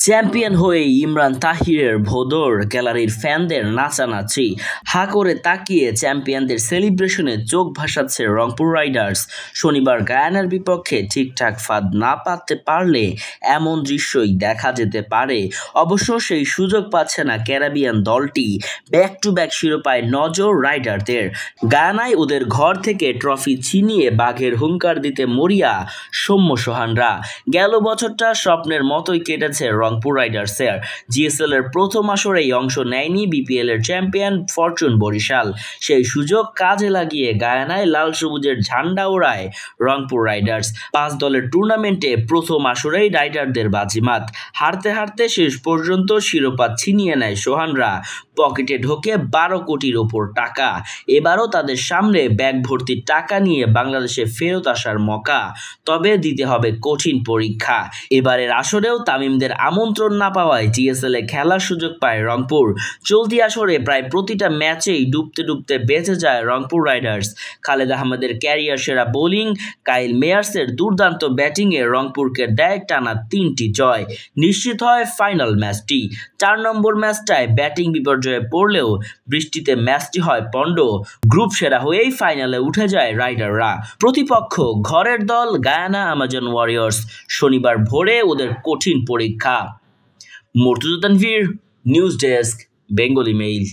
Champion হয়ে ইমরান তাহিরের ভোদর গ্যালারির ফ্যানদের নাচানাচি, হা করে তাকিয়ে চ্যাম্পিয়নদের সেলিব্রেশনে চোখ ভাসাচ্ছে রংপুর রাইডার্স। শনিবার গায়ানার বিপক্ষে ঠিকঠাক ফাঁদ না পাততে পারলে এমন দৃশ্যই দেখা যেতে পারে। অবশ্য সেই সুযোগ পাচ্ছে না ক্যারিবিয়ান দলটি। ব্যাক টু ব্যাক শিরোপায় নজর রাইডারদের। গায়ানায় ওদের ঘর থেকে ট্রফি ছিনিয়ে বাঘের হুঙ্কার দিতে মরিয়া সৌম্য সোহানরা। গেল বছরটা স্বপ্নের মতোই কেটেছে রংপুর রাইডার্সের। জিএসএল এর প্রথম আসরেই অংশ নেয়নি বিপিএল এর চ্যাম্পিয়ন ফরচুন বরিশাল। সেই সুযোগ কাজে লাগিয়ে গায়ানায় লাল সবুজের ঝান্ডা ওড়ায় রংপুর রাইডার্স। 5 দলের টুর্নামেন্টে প্রথম আসরেই রাইডারদের বাজিমাত। হারতে হারতে শেষ পর্যন্ত শিরোপা ছিনিয়ে নেয় সোহানরা। পকেটে ঢোকে 12 কোটির ওপর টাকা। এবারও তাদের সামনে ব্যাগ ভর্তি টাকা নিয়ে বাংলাদেশে ফেরত আসার মকা। তবে দিতে হবে কঠিন পরীক্ষা। এবারের আসরেও তামিমদের আমন্ত্রণ না পাওয়ায় জিএসএল এ খেলার সুযোগ পায় রংপুর। চলতি আসরে প্রায় প্রতিটা ম্যাচেই ডুবতে ডুবতে বেঁচে যায় রংপুর রাইডার্স। খালেদ আহমেদের ক্যারিয়ার সেরা বোলিং, কাইল মেয়ার্সের দুর্দান্ত ব্যাটিংয়ে রংপুরকে দেয় টানা 3টি জয়। নিশ্চিত হয় ফাইনাল ম্যাচটি। 4 নম্বর ম্যাচটায় ব্যাটিং বিপর্যয়ে পড়লেও বৃষ্টিতে ম্যাচটি হয় পণ্ড। গ্রুপ সেরা হয়েই ফাইনালে উঠে যায় রাইডাররা। প্রতিপক্ষ ঘরের দল গায়ানা আমাজন ওয়ারিয়র্স। শনিবার ভোরে ওদের কঠিন পরীক্ষা। Murtaza Tanvir, news desk, Bengali mail.